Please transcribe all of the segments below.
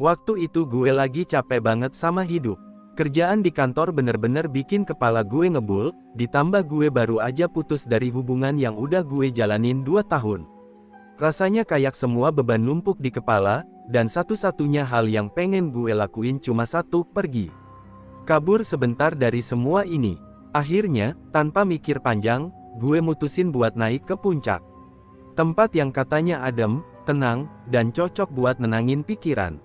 Waktu itu gue lagi capek banget sama hidup. Kerjaan di kantor bener-bener bikin kepala gue ngebul, ditambah gue baru aja putus dari hubungan yang udah gue jalanin 2 tahun. Rasanya kayak semua beban numpuk di kepala, dan satu-satunya hal yang pengen gue lakuin cuma satu, pergi. Kabur sebentar dari semua ini. Akhirnya, tanpa mikir panjang, gue mutusin buat naik ke puncak. Tempat yang katanya adem, tenang, dan cocok buat nenangin pikiran.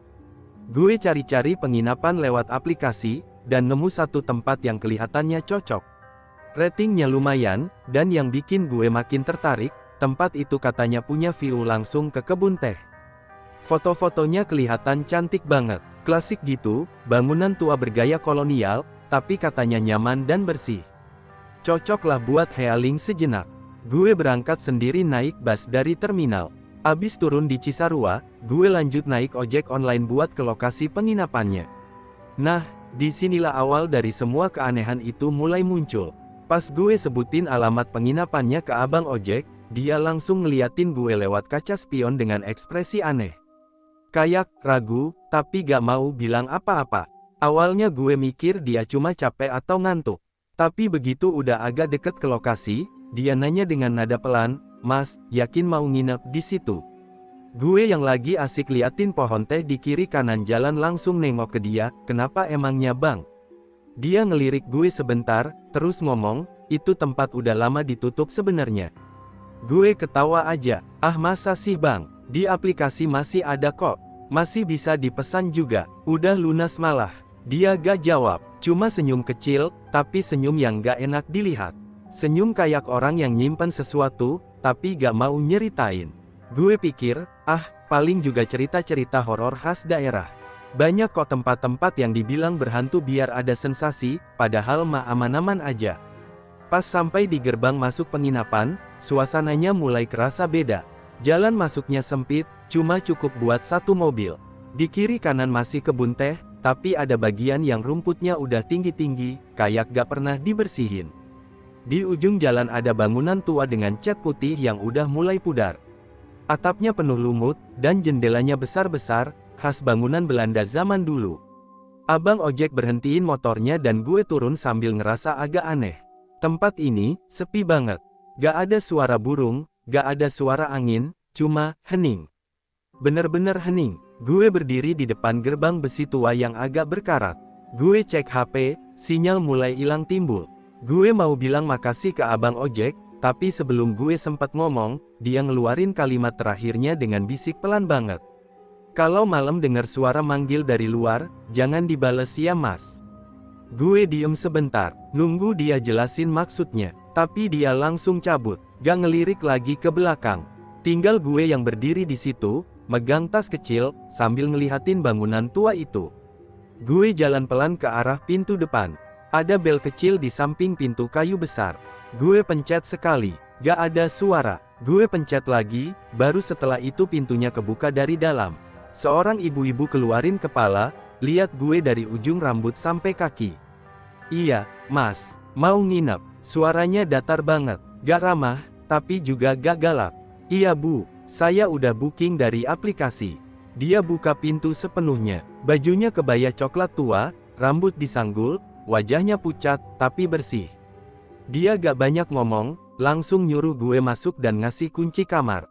Gue cari-cari penginapan lewat aplikasi, dan nemu satu tempat yang kelihatannya cocok. Ratingnya lumayan, dan yang bikin gue makin tertarik, tempat itu katanya punya view langsung ke kebun teh. Foto-fotonya kelihatan cantik banget, klasik gitu, bangunan tua bergaya kolonial, tapi katanya nyaman dan bersih. Cocoklah buat healing sejenak. Gue berangkat sendiri naik bus dari terminal. Abis turun di Cisarua, gue lanjut naik ojek online buat ke lokasi penginapannya. Nah, disinilah awal dari semua keanehan itu mulai muncul. Pas gue sebutin alamat penginapannya ke abang ojek, dia langsung ngeliatin gue lewat kaca spion dengan ekspresi aneh. Kayak ragu, tapi gak mau bilang apa-apa. Awalnya gue mikir dia cuma capek atau ngantuk. Tapi begitu udah agak deket ke lokasi, dia nanya dengan nada pelan, "Mas, yakin mau nginep di situ?" Gue yang lagi asik liatin pohon teh di kiri kanan jalan langsung nengok ke dia, "Kenapa emangnya bang?" Dia ngelirik gue sebentar, terus ngomong, "Itu tempat udah lama ditutup sebenarnya." Gue ketawa aja, "Ah masa sih bang, di aplikasi masih ada kok, masih bisa dipesan juga, udah lunas malah." Dia gak jawab, cuma senyum kecil, tapi senyum yang gak enak dilihat. Senyum kayak orang yang nyimpen sesuatu, tapi gak mau nyeritain. Gue pikir, paling juga cerita-cerita horor khas daerah. Banyak kok tempat-tempat yang dibilang berhantu biar ada sensasi, padahal mah aman-aman aja. Pas sampai di gerbang masuk penginapan, suasananya mulai kerasa beda. Jalan masuknya sempit, cuma cukup buat satu mobil. Di kiri kanan masih kebun teh, tapi ada bagian yang rumputnya udah tinggi-tinggi, kayak gak pernah dibersihin. Di ujung jalan ada bangunan tua dengan cat putih yang udah mulai pudar. Atapnya penuh lumut, dan jendelanya besar-besar, khas bangunan Belanda zaman dulu. Abang ojek berhentiin motornya dan gue turun sambil ngerasa agak aneh. Tempat ini, sepi banget. Gak ada suara burung, gak ada suara angin, cuma hening. Bener-bener hening. Gue berdiri di depan gerbang besi tua yang agak berkarat. Gue cek HP, sinyal mulai hilang timbul. Gue mau bilang makasih ke abang ojek, tapi sebelum gue sempat ngomong, dia ngeluarin kalimat terakhirnya dengan bisik pelan banget. "Kalau malam dengar suara manggil dari luar, jangan dibales ya mas." Gue diem sebentar, nunggu dia jelasin maksudnya, tapi dia langsung cabut, gak ngelirik lagi ke belakang. Tinggal gue yang berdiri di situ, megang tas kecil, sambil ngelihatin bangunan tua itu. Gue jalan pelan ke arah pintu depan. Ada bel kecil di samping pintu kayu besar. Gue pencet sekali, gak ada suara. Gue pencet lagi, baru setelah itu pintunya kebuka dari dalam. Seorang ibu-ibu keluarin kepala, lihat gue dari ujung rambut sampai kaki. "Iya, mas, mau nginep?" Suaranya datar banget, gak ramah, tapi juga gak galak. "Iya bu, saya udah booking dari aplikasi." Dia buka pintu sepenuhnya. Bajunya kebaya coklat tua, rambut disanggul, wajahnya pucat, tapi bersih. Dia gak banyak ngomong, langsung nyuruh gue masuk dan ngasih kunci kamar.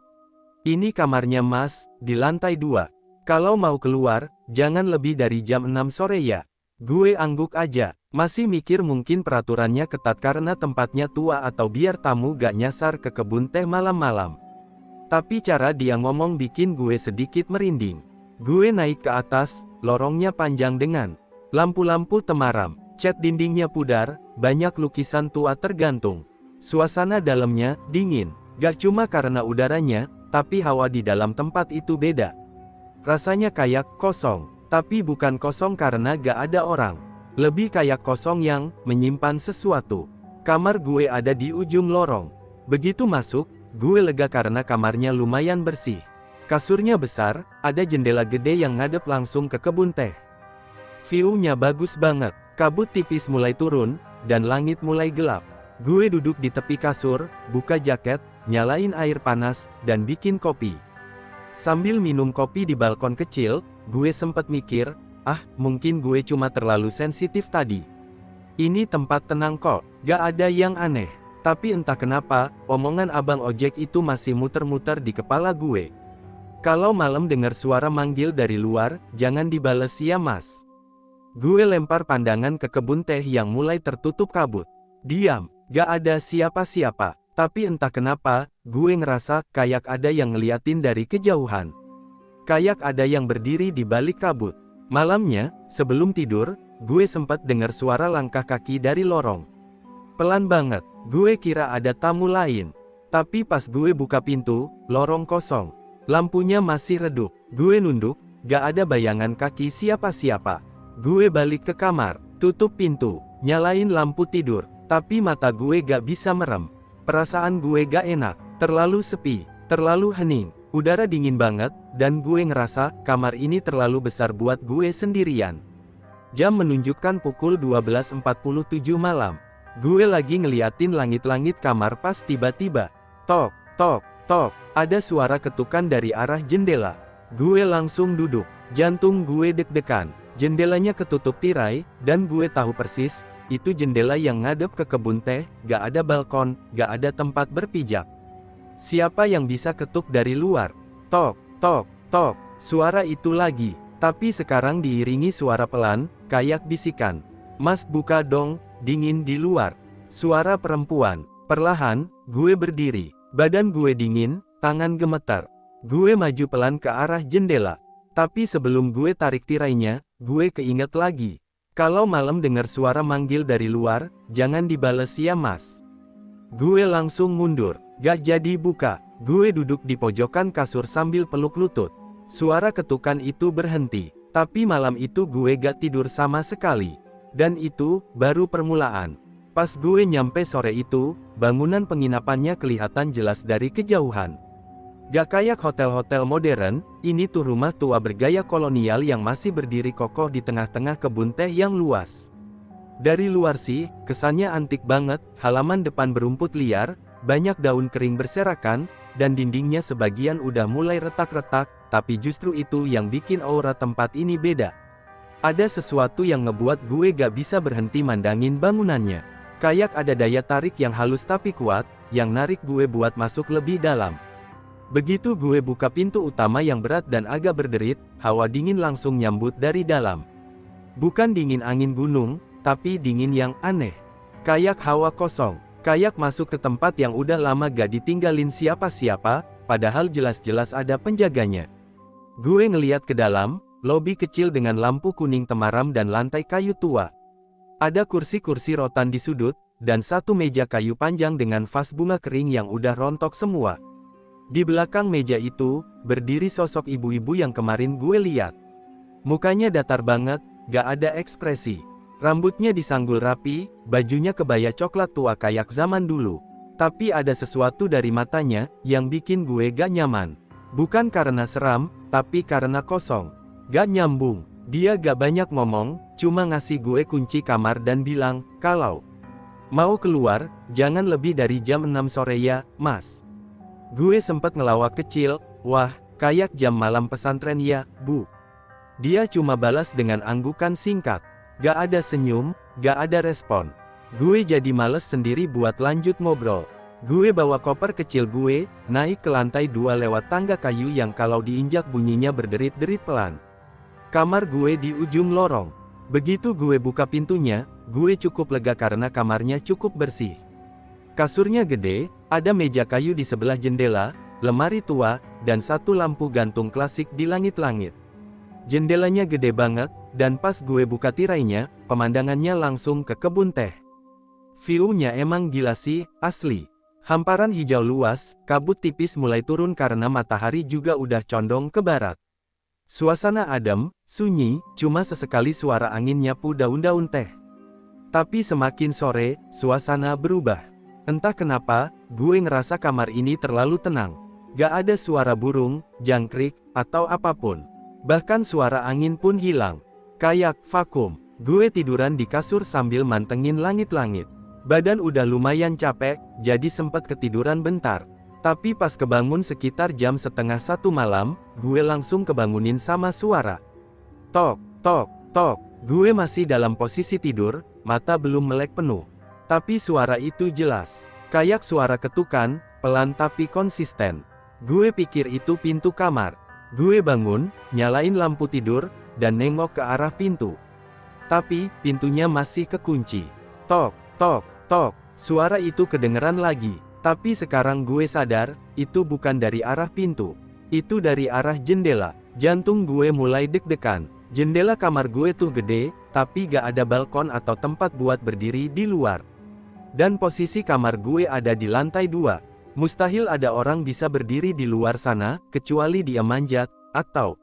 "Ini kamarnya mas, di lantai 2. Kalau mau keluar, jangan lebih dari jam 6 sore ya." Gue angguk aja, masih mikir mungkin peraturannya ketat karena tempatnya tua atau biar tamu gak nyasar ke kebun teh malam-malam. Tapi cara dia ngomong bikin gue sedikit merinding. Gue naik ke atas, lorongnya panjang dengan lampu-lampu temaram, cat dindingnya pudar, banyak lukisan tua tergantung. Suasana dalamnya dingin, gak cuma karena udaranya, tapi hawa di dalam tempat itu beda. Rasanya kayak kosong, tapi bukan kosong karena gak ada orang. Lebih kayak kosong yang menyimpan sesuatu. Kamar gue ada di ujung lorong. Begitu masuk, gue lega karena kamarnya lumayan bersih. Kasurnya besar, ada jendela gede yang ngadep langsung ke kebun teh. View-nya bagus banget, kabut tipis mulai turun, dan langit mulai gelap. Gue duduk di tepi kasur, buka jaket, nyalain air panas, dan bikin kopi. Sambil minum kopi di balkon kecil, gue sempet mikir, mungkin gue cuma terlalu sensitif tadi. Ini tempat tenang kok, gak ada yang aneh. Tapi entah kenapa, omongan abang ojek itu masih muter-muter di kepala gue. Kalau malam dengar suara manggil dari luar, jangan dibales ya mas. Gue lempar pandangan ke kebun teh yang mulai tertutup kabut. Diam, gak ada siapa-siapa. Tapi entah kenapa, gue ngerasa kayak ada yang ngeliatin dari kejauhan. Kayak ada yang berdiri di balik kabut. Malamnya, sebelum tidur, gue sempat dengar suara langkah kaki dari lorong. Pelan banget, gue kira ada tamu lain. Tapi pas gue buka pintu, lorong kosong. Lampunya masih redup. Gue nunduk, gak ada bayangan kaki siapa-siapa. Gue balik ke kamar, tutup pintu, nyalain lampu tidur. Tapi mata gue gak bisa merem. Perasaan gue gak enak, terlalu sepi, terlalu hening. Udara dingin banget, dan gue ngerasa kamar ini terlalu besar buat gue sendirian. Jam menunjukkan pukul 12.47 malam. Gue lagi ngeliatin langit-langit kamar pas tiba-tiba. Tok, tok, tok, ada suara ketukan dari arah jendela. Gue langsung duduk, jantung gue deg-degan. Jendelanya ketutup tirai, dan gue tahu persis, itu jendela yang ngadep ke kebun teh, gak ada balkon, gak ada tempat berpijak. Siapa yang bisa ketuk dari luar? Tok, tok, tok, suara itu lagi. Tapi sekarang diiringi suara pelan, kayak bisikan. Mas buka dong, dingin di luar. Suara perempuan. Perlahan, gue berdiri. Badan gue dingin, tangan gemetar. Gue maju pelan ke arah jendela. Tapi sebelum gue tarik tirainya, gue keinget lagi. Kalau malam dengar suara manggil dari luar, jangan dibales ya mas. Gue langsung mundur. Gak jadi buka. Gue duduk di pojokan kasur sambil peluk lutut. Suara ketukan itu berhenti. Tapi malam itu gue gak tidur sama sekali. Dan itu baru permulaan. Pas gue nyampe sore itu, bangunan penginapannya kelihatan jelas dari kejauhan. Gak kayak hotel-hotel modern, ini tuh rumah tua bergaya kolonial yang masih berdiri kokoh di tengah-tengah kebun teh yang luas. Dari luar sih, kesannya antik banget, halaman depan berumput liar, banyak daun kering berserakan, dan dindingnya sebagian udah mulai retak-retak, tapi justru itu yang bikin aura tempat ini beda. Ada sesuatu yang ngebuat gue gak bisa berhenti mandangin bangunannya. Kayak ada daya tarik yang halus tapi kuat, yang narik gue buat masuk lebih dalam. Begitu gue buka pintu utama yang berat dan agak berderit, hawa dingin langsung nyambut dari dalam. Bukan dingin angin gunung, tapi dingin yang aneh. Kayak hawa kosong. Kayak masuk ke tempat yang udah lama gak ditinggalin siapa-siapa, padahal jelas-jelas ada penjaganya. Gue ngeliat ke dalam, lobi kecil dengan lampu kuning temaram dan lantai kayu tua. Ada kursi-kursi rotan di sudut, dan satu meja kayu panjang dengan vas bunga kering yang udah rontok semua. Di belakang meja itu, berdiri sosok ibu-ibu yang kemarin gue lihat. Mukanya datar banget, gak ada ekspresi. Rambutnya disanggul rapi, bajunya kebaya coklat tua kayak zaman dulu. Tapi ada sesuatu dari matanya, yang bikin gue gak nyaman. Bukan karena seram, tapi karena kosong. Gak nyambung. Dia gak banyak ngomong, cuma ngasih gue kunci kamar dan bilang, kalau mau keluar, jangan lebih dari jam 6 sore ya, mas. Gue sempet ngelawak kecil, wah, kayak jam malam pesantren ya, bu. Dia cuma balas dengan anggukan singkat. Gak ada senyum, gak ada respon. Gue jadi males sendiri buat lanjut ngobrol. Gue bawa koper kecil gue, naik ke lantai 2 lewat tangga kayu yang kalau diinjak bunyinya berderit-derit pelan. Kamar gue di ujung lorong. Begitu gue buka pintunya, gue cukup lega karena kamarnya cukup bersih. Kasurnya gede, ada meja kayu di sebelah jendela, lemari tua, dan satu lampu gantung klasik di langit-langit. Jendelanya gede banget, dan pas gue buka tirainya, pemandangannya langsung ke kebun teh. View-nya emang gila sih, asli. Hamparan hijau luas, kabut tipis mulai turun karena matahari juga udah condong ke barat. Suasana adem, sunyi, cuma sesekali suara angin nyapu daun-daun teh. Tapi semakin sore, suasana berubah. Entah kenapa, gue ngerasa kamar ini terlalu tenang. Gak ada suara burung, jangkrik, atau apapun. Bahkan suara angin pun hilang. Kayak vakum. Gue tiduran di kasur sambil mantengin langit-langit. Badan udah lumayan capek, jadi sempet ketiduran bentar. Tapi pas kebangun sekitar jam setengah 1 malam, gue langsung kebangunin sama suara. tok, tok, tok. Gue masih dalam posisi tidur, mata belum melek penuh. Tapi suara itu jelas. Kayak suara ketukan, pelan tapi konsisten. Gue pikir itu pintu kamar. Gue bangun, nyalain lampu tidur, dan nengok ke arah pintu. Tapi, pintunya masih kekunci. Tok, tok, tok. Suara itu kedengeran lagi. Tapi sekarang gue sadar, itu bukan dari arah pintu. Itu dari arah jendela. Jantung gue mulai deg-degan. Jendela kamar gue tuh gede, tapi gak ada balkon atau tempat buat berdiri di luar. Dan posisi kamar gue ada di lantai 2. Mustahil ada orang bisa berdiri di luar sana, kecuali dia manjat, atau...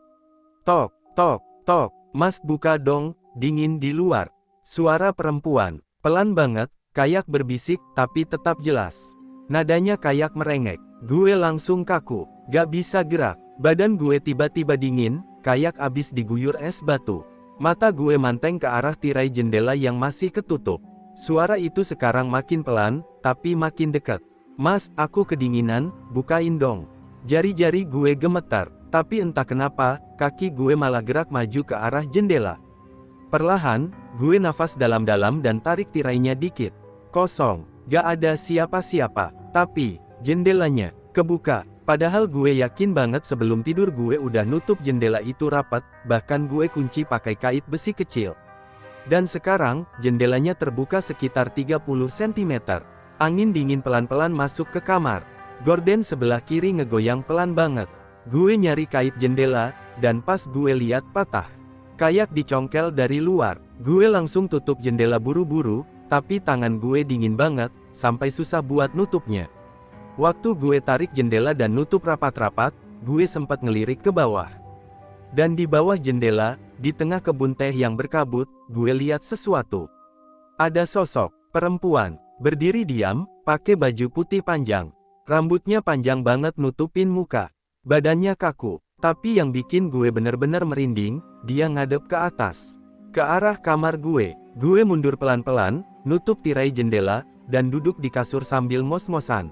Tok, tok, tok. Mas buka dong, dingin di luar. Suara perempuan, pelan banget, kayak berbisik, tapi tetap jelas. Nadanya kayak merengek. Gue langsung kaku, gak bisa gerak. Badan gue tiba-tiba dingin, kayak abis diguyur es batu. Mata gue manteng ke arah tirai jendela yang masih ketutup. Suara itu sekarang makin pelan, tapi makin dekat. Mas, aku kedinginan, bukain dong. Jari-jari gue gemetar, tapi entah kenapa, kaki gue malah gerak maju ke arah jendela. Perlahan, gue nafas dalam-dalam dan tarik tirainya dikit. Kosong, gak ada siapa-siapa. Tapi, jendelanya kebuka. Padahal gue yakin banget sebelum tidur gue udah nutup jendela itu rapat, bahkan gue kunci pakai kait besi kecil. Dan sekarang, jendelanya terbuka sekitar 30 cm. Angin dingin pelan-pelan masuk ke kamar. Gorden sebelah kiri ngegoyang pelan banget. Gue nyari kait jendela, dan pas gue lihat patah. Kayak dicongkel dari luar. Gue langsung tutup jendela buru-buru, tapi tangan gue dingin banget, sampai susah buat nutupnya. Waktu gue tarik jendela dan nutup rapat-rapat, gue sempat ngelirik ke bawah. Dan di bawah jendela, di tengah kebun teh yang berkabut, gue lihat sesuatu. Ada sosok perempuan, berdiri diam, pakai baju putih panjang. Rambutnya panjang banget nutupin muka. Badannya kaku, tapi yang bikin gue bener-bener merinding, dia ngadep ke atas. Ke arah kamar gue. Gue mundur pelan-pelan, nutup tirai jendela, dan duduk di kasur sambil mos-mosan.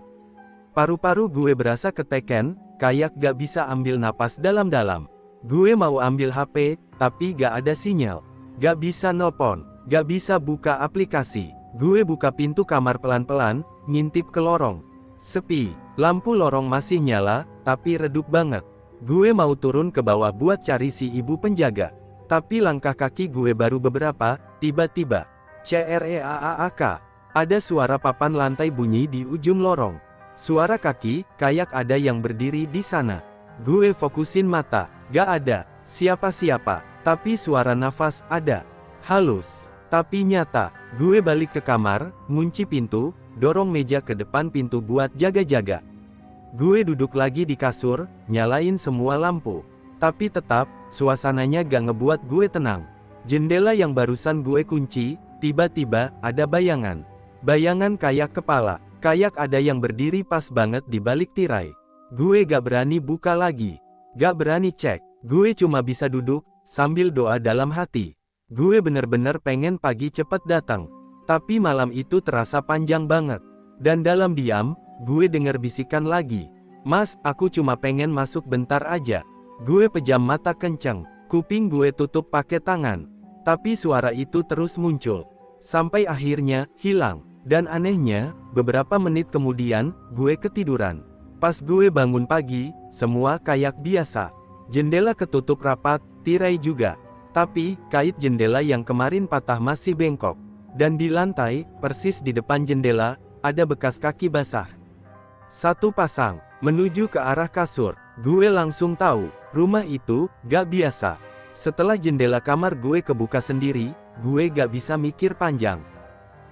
Paru-paru gue berasa keteken, kayak gak bisa ambil napas dalam-dalam. Gue mau ambil HP, tapi gak ada sinyal. Gak bisa nelpon, gak bisa buka aplikasi. Gue buka pintu kamar pelan-pelan, ngintip ke lorong. Sepi, lampu lorong masih nyala, tapi redup banget. Gue mau turun ke bawah buat cari si ibu penjaga. Tapi langkah kaki gue baru beberapa, tiba-tiba. CREAAK. Ada suara papan lantai bunyi di ujung lorong. Suara kaki, kayak ada yang berdiri di sana. Gue fokusin mata, gak ada siapa-siapa, tapi suara nafas ada. Halus, tapi nyata. Gue balik ke kamar, ngunci pintu, dorong meja ke depan pintu buat jaga-jaga. Gue duduk lagi di kasur, nyalain semua lampu. Tapi tetap, suasananya gak ngebuat gue tenang. Jendela yang barusan gue kunci, tiba-tiba ada bayangan. Bayangan kayak kepala. Kayak ada yang berdiri pas banget di balik tirai. Gue gak berani buka lagi. Gak berani cek. Gue cuma bisa duduk, sambil doa dalam hati. Gue bener-bener pengen pagi cepet datang. Tapi malam itu terasa panjang banget. Dan dalam diam, gue denger bisikan lagi. Mas, aku cuma pengen masuk bentar aja. Gue pejam mata kenceng. Kuping gue tutup pakai tangan. Tapi suara itu terus muncul. Sampai akhirnya, hilang. Dan anehnya, beberapa menit kemudian, gue ketiduran. Pas gue bangun pagi, semua kayak biasa. Jendela ketutup rapat, tirai juga. Tapi, kait jendela yang kemarin patah masih bengkok. Dan di lantai, persis di depan jendela, ada bekas kaki basah. Satu pasang, menuju ke arah kasur. Gue langsung tahu, rumah itu, gak biasa. Setelah jendela kamar gue kebuka sendiri, gue gak bisa mikir panjang.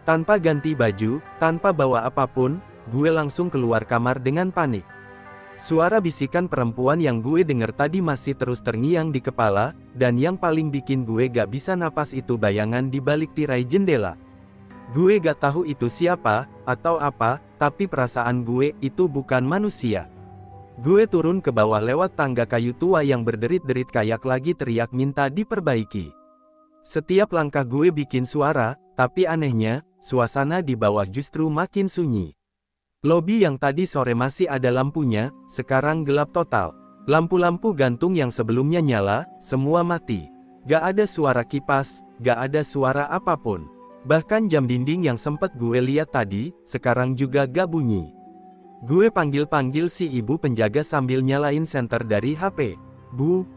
Tanpa ganti baju, tanpa bawa apapun, gue langsung keluar kamar dengan panik. Suara bisikan perempuan yang gue denger tadi masih terus terngiang di kepala, dan yang paling bikin gue gak bisa napas itu bayangan di balik tirai jendela. Gue gak tahu itu siapa, atau apa, tapi perasaan gue itu bukan manusia. Gue turun ke bawah lewat tangga kayu tua yang berderit-derit kayak lagi teriak minta diperbaiki. Setiap langkah gue bikin suara, tapi anehnya, suasana di bawah justru makin sunyi. Lobi yang tadi sore masih ada lampunya, sekarang gelap total. Lampu-lampu gantung yang sebelumnya nyala, semua mati. Gak ada suara kipas, gak ada suara apapun. Bahkan jam dinding yang sempet gue lihat tadi, sekarang juga gak bunyi. Gue panggil-panggil si ibu penjaga sambil nyalain senter dari HP. Bu,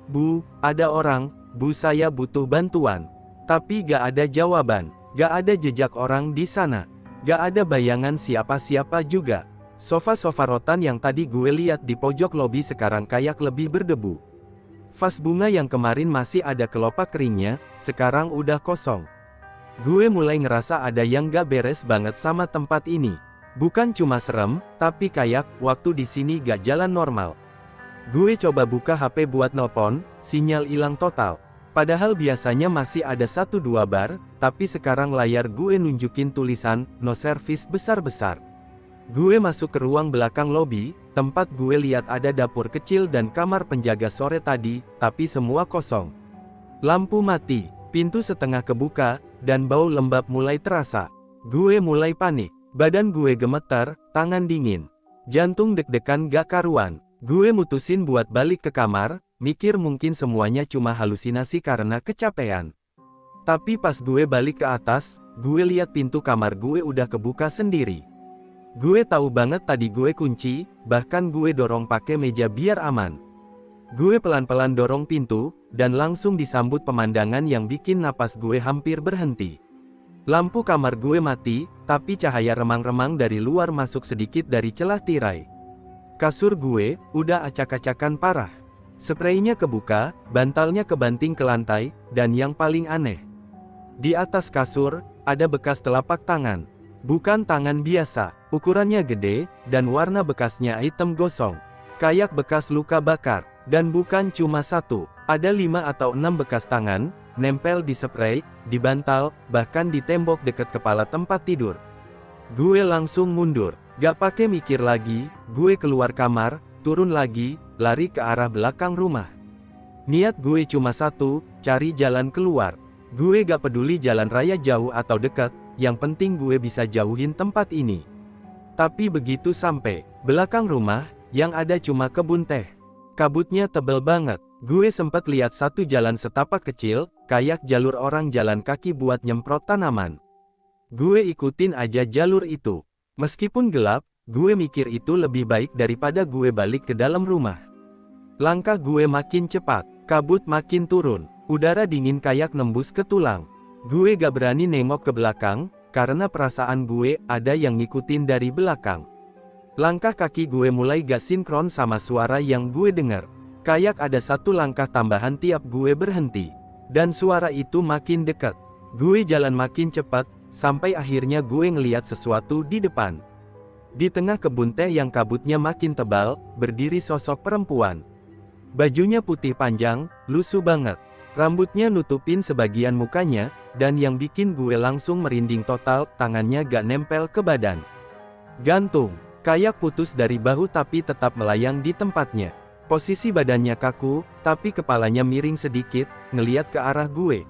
ada orang, bu saya butuh bantuan. Tapi gak ada jawaban, gak ada jejak orang di sana. Gak ada bayangan siapa-siapa juga. Sofa-sofa rotan yang tadi gue lihat di pojok lobi sekarang kayak lebih berdebu. Vas bunga yang kemarin masih ada kelopak keringnya, sekarang udah kosong. Gue mulai ngerasa ada yang gak beres banget sama tempat ini. Bukan cuma serem, tapi kayak waktu di sini gak jalan normal. Gue coba buka HP buat nelpon, sinyal hilang total. Padahal biasanya masih ada 1-2 bar, tapi sekarang layar gue nunjukin tulisan, no service besar-besar. Gue masuk ke ruang belakang lobi, tempat gue lihat ada dapur kecil dan kamar penjaga sore tadi, tapi semua kosong. Lampu mati, pintu setengah kebuka, dan bau lembab mulai terasa. Gue mulai panik, badan gue gemeter, tangan dingin. Jantung deg-degan gak karuan. Gue mutusin buat balik ke kamar, mikir mungkin semuanya cuma halusinasi karena kecapean. Tapi pas gue balik ke atas, gue lihat pintu kamar gue udah kebuka sendiri. Gue tahu banget tadi gue kunci, bahkan gue dorong pakai meja biar aman. Gue pelan-pelan dorong pintu, dan langsung disambut pemandangan yang bikin napas gue hampir berhenti. Lampu kamar gue mati, tapi cahaya remang-remang dari luar masuk sedikit dari celah tirai. Kasur gue udah acak-acakan parah. Spraynya kebuka, bantalnya kebanting ke lantai, dan yang paling aneh, di atas kasur ada bekas telapak tangan. Bukan tangan biasa, ukurannya gede, dan warna bekasnya hitam gosong. Kayak bekas luka bakar. Dan bukan cuma satu, ada 5 atau 6 bekas tangan, nempel di spray, di bantal, bahkan di tembok dekat kepala tempat tidur. Gue langsung mundur, gak pakai mikir lagi, gue keluar kamar, turun lagi, lari ke arah belakang rumah. Niat gue cuma satu, cari jalan keluar. Gue gak peduli jalan raya jauh atau dekat, yang penting gue bisa jauhin tempat ini. Tapi begitu sampai belakang rumah, yang ada cuma kebun teh. Kabutnya tebel banget. Gue sempat lihat satu jalan setapak kecil, kayak jalur orang jalan kaki buat nyemprot tanaman. Gue ikutin aja jalur itu. Meskipun gelap, gue mikir itu lebih baik daripada gue balik ke dalam rumah. Langkah gue makin cepat, kabut makin turun, udara dingin kayak nembus ke tulang. Gue gak berani nengok ke belakang, karena perasaan gue ada yang ngikutin dari belakang. Langkah kaki gue mulai gak sinkron sama suara yang gue denger. Kayak ada satu langkah tambahan tiap gue berhenti. Dan suara itu makin dekat. Gue jalan makin cepat, sampai akhirnya gue ngeliat sesuatu di depan. Di tengah kebun teh yang kabutnya makin tebal, berdiri sosok perempuan. Bajunya putih panjang, lusuh banget. Rambutnya nutupin sebagian mukanya, dan yang bikin gue langsung merinding total, tangannya gak nempel ke badan. Gantung. Kayak putus dari bahu tapi tetap melayang di tempatnya. Posisi badannya kaku, tapi kepalanya miring sedikit, ngeliat ke arah gue.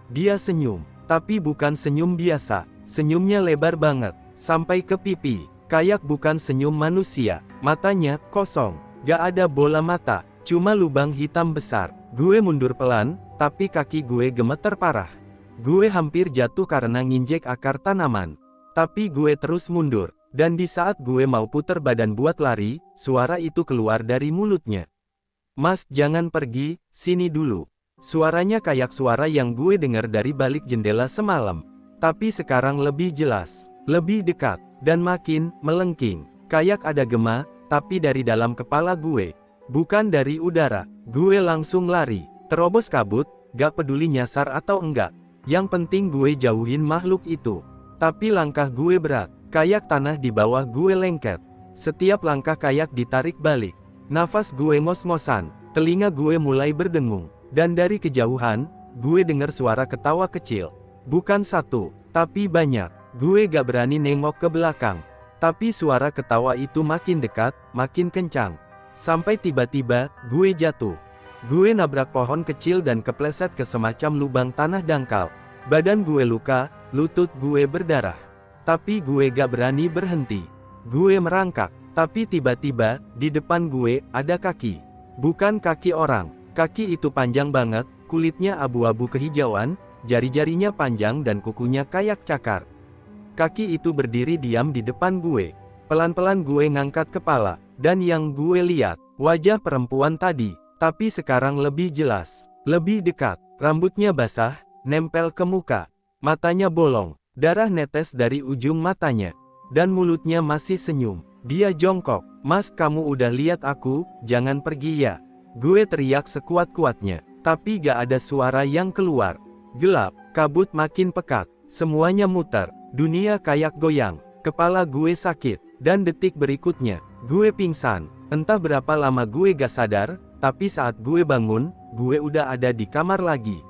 Dia senyum, tapi bukan senyum biasa. Senyumnya lebar banget, sampai ke pipi. Kayak bukan senyum manusia. Matanya kosong, gak ada bola mata, cuma lubang hitam besar. Gue mundur pelan, tapi kaki gue gemeter parah. Gue hampir jatuh karena nginjek akar tanaman. Tapi gue terus mundur. Dan di saat gue mau puter badan buat lari, suara itu keluar dari mulutnya. Mas, jangan pergi, sini dulu. Suaranya kayak suara yang gue dengar dari balik jendela semalam. Tapi sekarang lebih jelas, lebih dekat, dan makin melengking. Kayak ada gema, tapi dari dalam kepala gue. Bukan dari udara. Gue langsung lari, terobos kabut, gak peduli nyasar atau enggak. Yang penting gue jauhin makhluk itu. Tapi langkah gue berat. Kayak tanah di bawah gue lengket. Setiap langkah kayak ditarik balik. Nafas gue ngos-ngosan, telinga gue mulai berdengung. Dan dari kejauhan, gue dengar suara ketawa kecil. Bukan satu, tapi banyak. Gue gak berani nengok ke belakang. Tapi suara ketawa itu makin dekat, makin kencang. Sampai tiba-tiba, gue jatuh. Gue nabrak pohon kecil dan kepleset ke semacam lubang tanah dangkal. Badan gue luka, lutut gue berdarah. Tapi gue gak berani berhenti. Gue merangkak, tapi tiba-tiba, di depan gue, ada kaki. Bukan kaki orang. Kaki itu panjang banget, kulitnya abu-abu kehijauan, jari-jarinya panjang dan kukunya kayak cakar. Kaki itu berdiri diam di depan gue. Pelan-pelan gue ngangkat kepala, dan yang gue lihat, wajah perempuan tadi, tapi sekarang lebih jelas, lebih dekat. Rambutnya basah, nempel ke muka. Matanya bolong, darah netes dari ujung matanya. Dan mulutnya masih senyum. Dia jongkok. "Mas, kamu udah lihat aku, jangan pergi ya." Gue teriak sekuat-kuatnya. Tapi gak ada suara yang keluar. Gelap, kabut makin pekat. Semuanya muter. Dunia kayak goyang. Kepala gue sakit. Dan detik berikutnya, gue pingsan. Entah berapa lama gue gak sadar, tapi saat gue bangun, gue udah ada di kamar lagi.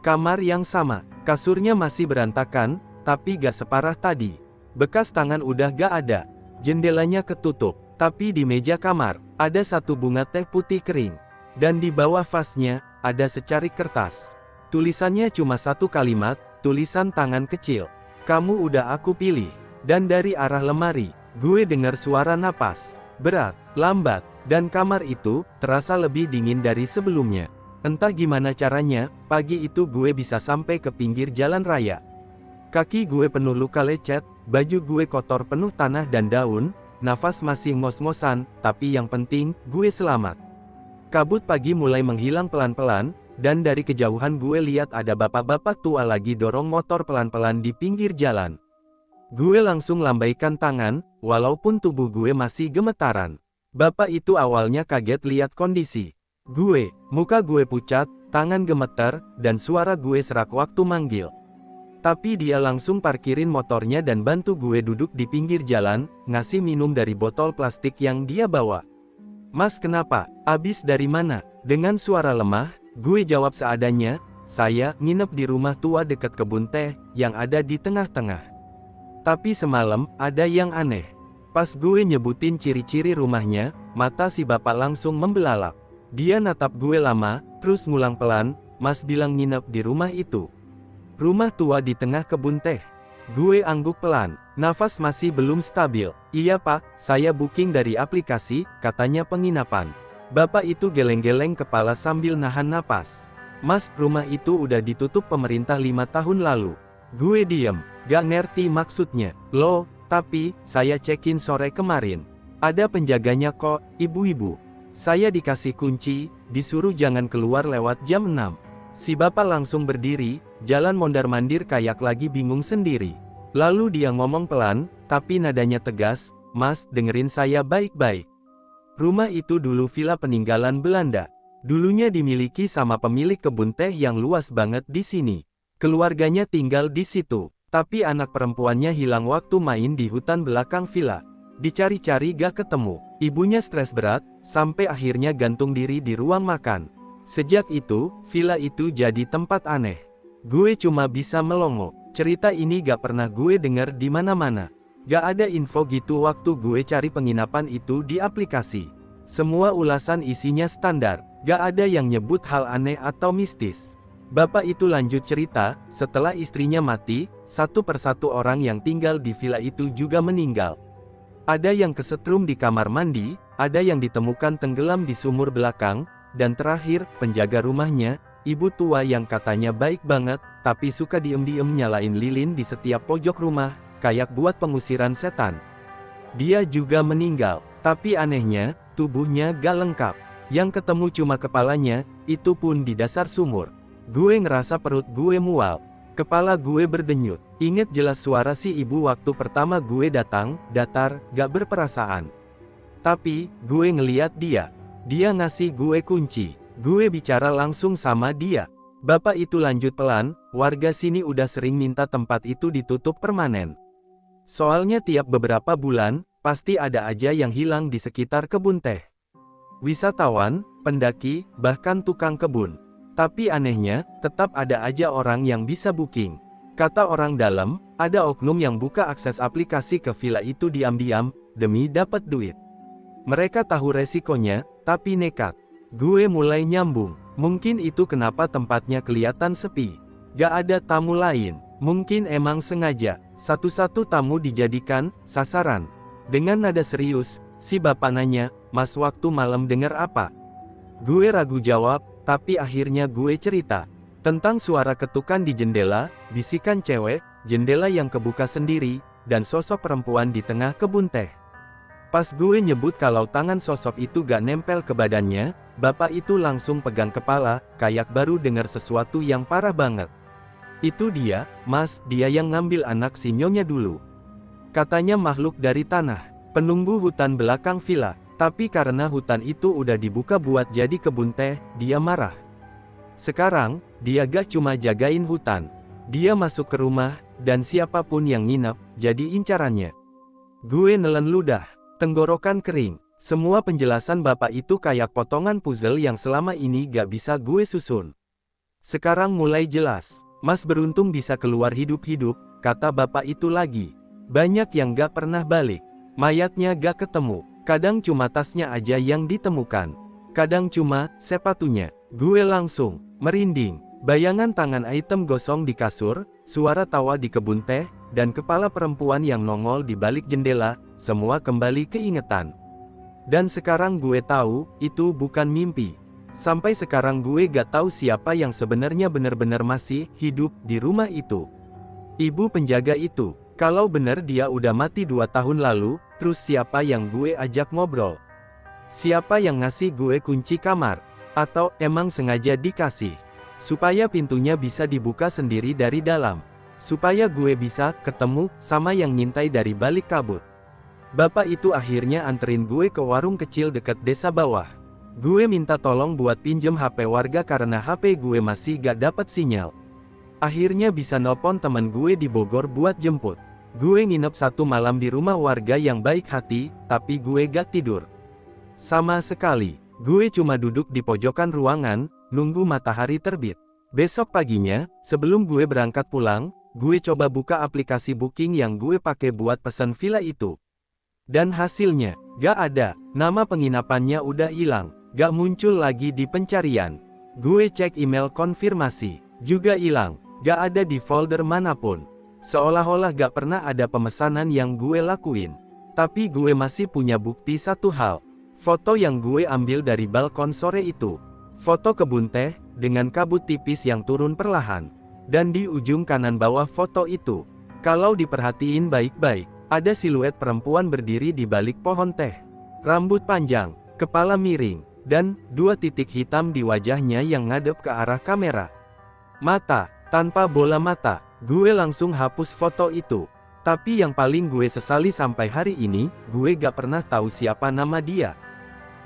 Kamar yang sama, kasurnya masih berantakan, tapi gak separah tadi. Bekas tangan udah gak ada. Jendelanya ketutup, tapi di meja kamar, ada satu bunga teh putih kering. Dan di bawah vasnya, ada secarik kertas. Tulisannya cuma satu kalimat, tulisan tangan kecil. "Kamu udah aku pilih." Dan dari arah lemari, gue dengar suara napas berat, lambat, dan kamar itu terasa lebih dingin dari sebelumnya. Entah gimana caranya, pagi itu gue bisa sampai ke pinggir jalan raya. Kaki gue penuh luka lecet, baju gue kotor penuh tanah dan daun, nafas masih ngos-ngosan, tapi yang penting, gue selamat. Kabut pagi mulai menghilang pelan-pelan, dan dari kejauhan gue lihat ada bapak-bapak tua lagi dorong motor pelan-pelan di pinggir jalan. Gue langsung lambaikan tangan, walaupun tubuh gue masih gemetaran. Bapak itu awalnya kaget lihat kondisi gue, muka gue pucat, tangan gemeter, dan suara gue serak waktu manggil. Tapi dia langsung parkirin motornya dan bantu gue duduk di pinggir jalan, ngasih minum dari botol plastik yang dia bawa. "Mas, kenapa? Abis dari mana?" Dengan suara lemah, gue jawab seadanya, "Saya nginep di rumah tua dekat kebun teh, yang ada di tengah-tengah. Tapi semalam, ada yang aneh." Pas gue nyebutin ciri-ciri rumahnya, mata si bapak langsung membelalak. Dia natap gue lama, terus ngulang pelan, "Mas bilang nginep di rumah itu? Rumah tua di tengah kebun teh?" Gue angguk pelan, nafas masih belum stabil. "Iya pak, saya booking dari aplikasi," katanya penginapan. Bapak itu geleng-geleng kepala sambil nahan napas. "Mas, rumah itu udah ditutup pemerintah 5 tahun lalu." Gue diem, gak ngerti maksudnya. "Loh, tapi, saya check-in sore kemarin. Ada penjaganya kok, ibu-ibu. Saya dikasih kunci, disuruh jangan keluar lewat jam 6. Si bapak langsung berdiri, jalan mondar-mandir kayak lagi bingung sendiri. Lalu dia ngomong pelan, tapi nadanya tegas, "Mas, dengerin saya baik-baik. Rumah itu dulu villa peninggalan Belanda. Dulunya dimiliki sama pemilik kebun teh yang luas banget di sini. Keluarganya tinggal di situ, tapi anak perempuannya hilang waktu main di hutan belakang villa. Dicari-cari gak ketemu. Ibunya stres berat, sampai akhirnya gantung diri di ruang makan. Sejak itu, villa itu jadi tempat aneh." Gue cuma bisa melongo. Cerita ini gak pernah gue dengar di mana-mana. Gak ada info gitu waktu gue cari penginapan itu di aplikasi. Semua ulasan isinya standar, gak ada yang nyebut hal aneh atau mistis. Bapak itu lanjut cerita, setelah istrinya mati, satu persatu orang yang tinggal di villa itu juga meninggal. Ada yang kesetrum di kamar mandi, ada yang ditemukan tenggelam di sumur belakang, dan terakhir, penjaga rumahnya, ibu tua yang katanya baik banget, tapi suka diem-diem nyalain lilin di setiap pojok rumah, kayak buat pengusiran setan. Dia juga meninggal, tapi anehnya, tubuhnya gak lengkap. Yang ketemu cuma kepalanya, itu pun di dasar sumur. Gue ngerasa perut gue mual. Kepala gue berdenyut. Ingat jelas suara si ibu waktu pertama gue datang, datar, gak berperasaan. Tapi, gue ngeliat dia. Dia ngasih gue kunci. Gue bicara langsung sama dia. Bapak itu lanjut pelan, "Warga sini udah sering minta tempat itu ditutup permanen. Soalnya tiap beberapa bulan, pasti ada aja yang hilang di sekitar kebun teh. Wisatawan, pendaki, bahkan tukang kebun. Tapi anehnya, tetap ada aja orang yang bisa booking. Kata orang dalam, ada oknum yang buka akses aplikasi ke villa itu diam-diam, demi dapat duit. Mereka tahu resikonya, tapi nekat." Gue mulai nyambung. Mungkin itu kenapa tempatnya kelihatan sepi. Gak ada tamu lain. Mungkin emang sengaja, satu-satu tamu dijadikan sasaran. Dengan nada serius, si bapak nanya, "Mas, waktu malam dengar apa?" Gue ragu jawab, tapi akhirnya gue cerita tentang suara ketukan di jendela, bisikan cewek, jendela yang kebuka sendiri, dan sosok perempuan di tengah kebun teh. Pas gue nyebut kalau tangan sosok itu gak nempel ke badannya, bapak itu langsung pegang kepala, kayak baru dengar sesuatu yang parah banget. Itu dia, Mas, dia yang ngambil anak si Nyonya dulu. Katanya makhluk dari tanah, penunggu hutan belakang villa, tapi karena hutan itu udah dibuka buat jadi kebun teh, dia marah. Sekarang, dia gak cuma jagain hutan. Dia masuk ke rumah, dan siapapun yang nginep, jadi incarannya. Gue nelen ludah, tenggorokan kering. Semua penjelasan bapak itu kayak potongan puzzle yang selama ini gak bisa gue susun. Sekarang mulai jelas, Mas beruntung bisa keluar hidup-hidup, kata bapak itu lagi. Banyak yang gak pernah balik. Mayatnya gak ketemu. Kadang cuma tasnya aja yang ditemukan. Kadang cuma sepatunya. Gue langsung merinding. Bayangan tangan item gosong di kasur, suara tawa di kebun teh, dan kepala perempuan yang nongol di balik jendela, semua kembali keingetan. Dan sekarang gue tahu, itu bukan mimpi. Sampai sekarang gue gak tahu siapa yang sebenarnya benar-benar masih hidup di rumah itu. Ibu penjaga itu. Kalau bener dia udah mati 2 tahun lalu, terus siapa yang gue ajak ngobrol? Siapa yang ngasih gue kunci kamar? Atau emang sengaja dikasih? Supaya pintunya bisa dibuka sendiri dari dalam. Supaya gue bisa ketemu sama yang ngintai dari balik kabut. Bapak itu akhirnya anterin gue ke warung kecil dekat desa bawah. Gue minta tolong buat pinjem HP warga karena HP gue masih gak dapat sinyal. Akhirnya bisa nelpon temen gue di Bogor buat jemput. Gue nginep 1 malam di rumah warga yang baik hati, tapi gue gak tidur sama sekali. Gue cuma duduk di pojokan ruangan, nunggu matahari terbit. Besok paginya, sebelum gue berangkat pulang, gue coba buka aplikasi booking yang gue pakai buat pesan villa itu. Dan hasilnya, gak ada. Nama penginapannya udah hilang, gak muncul lagi di pencarian. Gue cek email konfirmasi, juga hilang. Gak ada di folder manapun. Seolah-olah gak pernah ada pemesanan yang gue lakuin. Tapi gue masih punya bukti satu hal. Foto yang gue ambil dari balkon sore itu. Foto kebun teh, dengan kabut tipis yang turun perlahan. Dan di ujung kanan bawah foto itu, kalau diperhatiin baik-baik, ada siluet perempuan berdiri di balik pohon teh. Rambut panjang, kepala miring, dan 2 titik hitam di wajahnya yang ngadep ke arah kamera. Mata, tanpa bola mata. Gue langsung hapus foto itu. Tapi yang paling gue sesali sampai hari ini, gue gak pernah tahu siapa nama dia.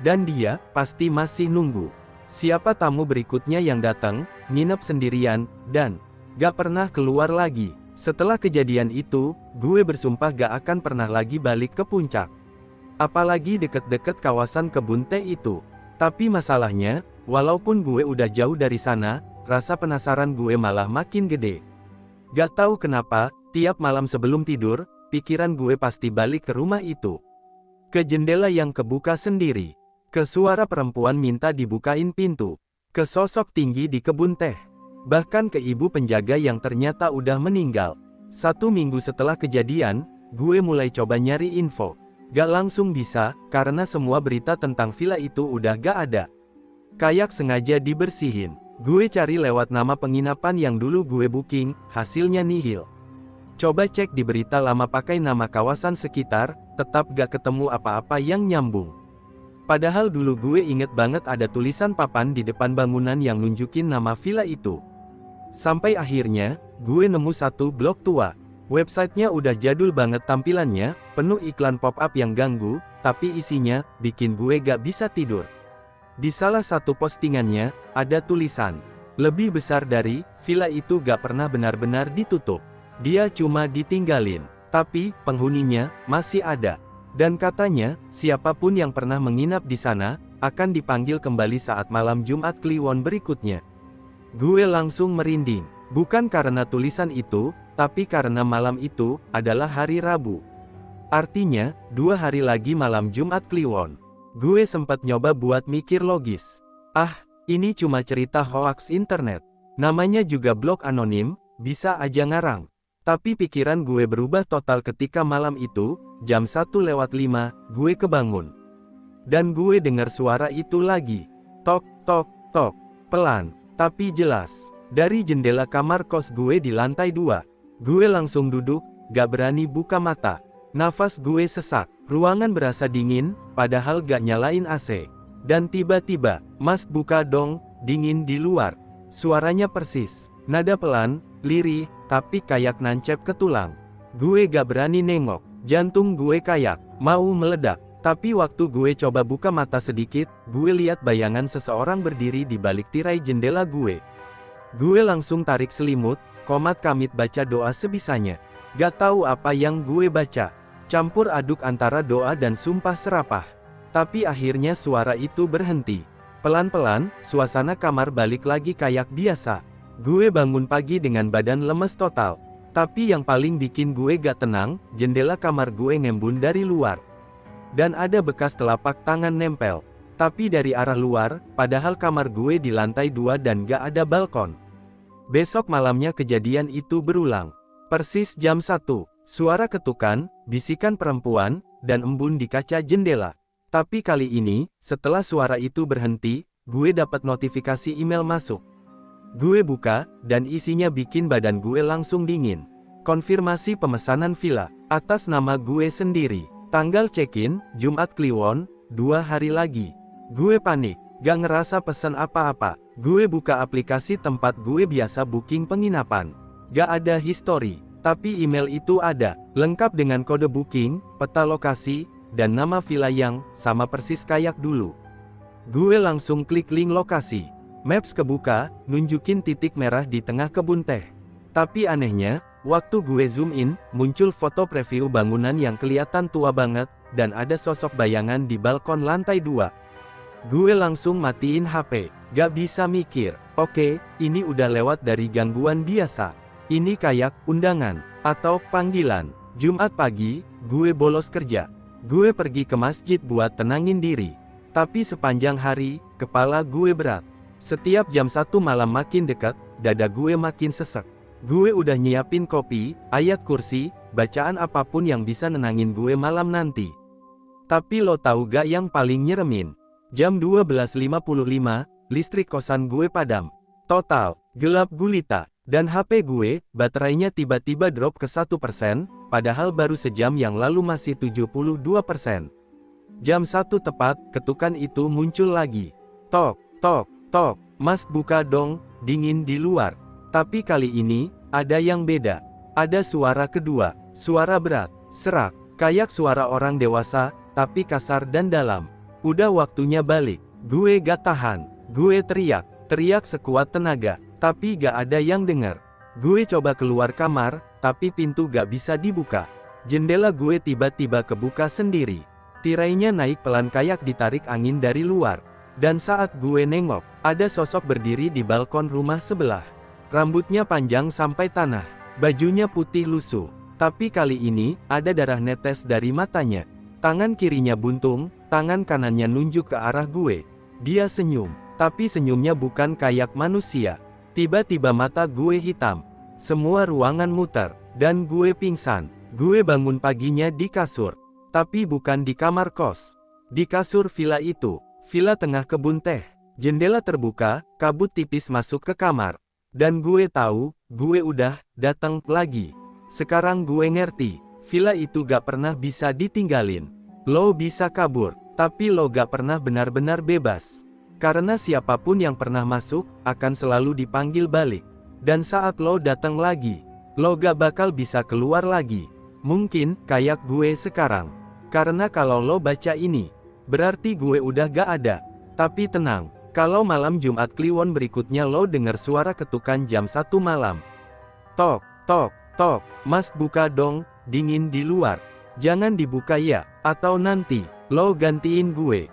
Dan dia, pasti masih nunggu. Siapa tamu berikutnya yang datang, nginep sendirian, dan gak pernah keluar lagi. Setelah kejadian itu, gue bersumpah gak akan pernah lagi balik ke puncak. Apalagi deket-deket kawasan kebun teh itu. Tapi masalahnya, walaupun gue udah jauh dari sana, rasa penasaran gue malah makin gede. Gak tahu kenapa, tiap malam sebelum tidur, pikiran gue pasti balik ke rumah itu. Ke jendela yang kebuka sendiri. Ke suara perempuan minta dibukain pintu. Ke sosok tinggi di kebun teh. Bahkan ke ibu penjaga yang ternyata udah meninggal. 1 minggu setelah kejadian, gue mulai coba nyari info. Gak langsung bisa, karena semua berita tentang villa itu udah gak ada. Kayak sengaja dibersihin. Gue cari lewat nama penginapan yang dulu gue booking, hasilnya nihil. Coba cek di berita lama pakai nama kawasan sekitar, tetap gak ketemu apa-apa yang nyambung. Padahal dulu gue inget banget ada tulisan papan di depan bangunan yang nunjukin nama villa itu. Sampai akhirnya, gue nemu satu blog tua. Websitenya udah jadul banget tampilannya, penuh iklan pop-up yang ganggu, tapi isinya bikin gue gak bisa tidur. Di salah satu postingannya, ada tulisan, lebih besar dari, villa itu gak pernah benar-benar ditutup. Dia cuma ditinggalin, tapi penghuninya masih ada. Dan katanya, siapapun yang pernah menginap di sana, akan dipanggil kembali saat malam Jumat Kliwon berikutnya. Gue langsung merinding, bukan karena tulisan itu, tapi karena malam itu adalah hari Rabu. Artinya, 2 hari lagi malam Jumat Kliwon. Gue sempat nyoba buat mikir logis. Ah, ini cuma cerita hoaks internet. Namanya juga blog anonim, bisa aja ngarang. Tapi pikiran gue berubah total ketika malam itu, jam 1:05, gue kebangun. Dan gue dengar suara itu lagi. Tok, tok, tok. pelan, tapi jelas. Dari jendela kamar kos gue di lantai 2. Gue langsung duduk, gak berani buka mata. Nafas gue sesak, ruangan berasa dingin, padahal gak nyalain AC. Dan tiba-tiba, "Mas buka dong, dingin di luar." Suaranya persis, nada pelan, lirih, tapi kayak nancep ke tulang. Gue gak berani nengok, jantung gue kayak mau meledak. Tapi waktu gue coba buka mata sedikit, gue lihat bayangan seseorang berdiri di balik tirai jendela gue. Gue langsung tarik selimut, komat kamit baca doa sebisanya. Gak tahu apa yang gue baca. Campur aduk antara doa dan sumpah serapah. Tapi akhirnya suara itu berhenti. Pelan-pelan, suasana kamar balik lagi kayak biasa. Gue bangun pagi dengan badan lemes total. Tapi yang paling bikin gue gak tenang, jendela kamar gue ngembun dari luar. Dan ada bekas telapak tangan nempel. Tapi dari arah luar, padahal kamar gue di lantai 2 dan gak ada balkon. Besok malamnya kejadian itu berulang. Persis jam 1, suara ketukan, bisikan perempuan, dan embun di kaca jendela. Tapi kali ini, setelah suara itu berhenti, gue dapat notifikasi email masuk. Gue buka, dan isinya bikin badan gue langsung dingin. Konfirmasi pemesanan villa, atas nama gue sendiri. Tanggal check-in, Jumat Kliwon, 2 hari lagi. Gue panik, gak ngerasa pesan apa-apa. Gue buka aplikasi tempat gue biasa booking penginapan. Gak ada histori, tapi email itu ada, lengkap dengan kode booking, peta lokasi, dan nama villa yang sama persis kayak dulu. Gue langsung klik link lokasi. Maps kebuka, nunjukin titik merah di tengah kebun teh. Tapi anehnya, waktu gue zoom in, muncul foto preview bangunan yang kelihatan tua banget, dan ada sosok bayangan di balkon lantai 2. Gue langsung matiin HP, gak bisa mikir. Oke, ini udah lewat dari gangguan biasa. Ini kayak undangan, atau panggilan. Jumat pagi, gue bolos kerja. Gue pergi ke masjid buat tenangin diri. Tapi sepanjang hari, kepala gue berat. Setiap jam 1 malam makin dekat, dada gue makin sesek. Gue udah nyiapin kopi, ayat kursi, bacaan apapun yang bisa nenangin gue malam nanti. Tapi lo tahu gak yang paling nyeremin? Jam 12.55, listrik kosan gue padam. Total, gelap gulita. Dan HP gue, baterainya tiba-tiba drop ke 1%, padahal baru sejam yang lalu masih 72%. Jam 1 tepat, ketukan itu muncul lagi. Tok, tok, tok, "Mas buka dong, dingin di luar." Tapi kali ini, ada yang beda. Ada suara kedua, suara berat, serak, kayak suara orang dewasa, tapi kasar dan dalam. Udah waktunya balik. Gue gak tahan. Gue teriak sekuat tenaga. Tapi gak ada yang dengar. Gue coba keluar kamar, tapi pintu gak bisa dibuka. Jendela gue tiba-tiba kebuka sendiri. Tirainya naik pelan kayak ditarik angin dari luar. Dan saat gue nengok, ada sosok berdiri di balkon rumah sebelah. Rambutnya panjang sampai tanah. Bajunya putih lusuh. Tapi kali ini, ada darah netes dari matanya. Tangan kirinya buntung, tangan kanannya nunjuk ke arah gue. Dia senyum, tapi senyumnya bukan kayak manusia. Tiba-tiba mata gue hitam. Semua ruangan muter, dan gue pingsan. Gue bangun paginya di kasur. Tapi bukan di kamar kos. Di kasur villa itu, villa tengah kebun teh. Jendela terbuka, kabut tipis masuk ke kamar. Dan gue tahu, gue udah datang lagi. Sekarang gue ngerti, villa itu gak pernah bisa ditinggalin. Lo bisa kabur, tapi lo gak pernah benar-benar bebas. Karena siapapun yang pernah masuk, akan selalu dipanggil balik. Dan saat lo datang lagi, lo gak bakal bisa keluar lagi. Mungkin, kayak gue sekarang. Karena kalau lo baca ini, berarti gue udah gak ada. Tapi tenang, kalau malam Jumat Kliwon berikutnya lo dengar suara ketukan jam 1 malam. Tok, tok, tok, "Mas buka dong, dingin di luar." Jangan dibuka ya, atau nanti, lo gantiin gue.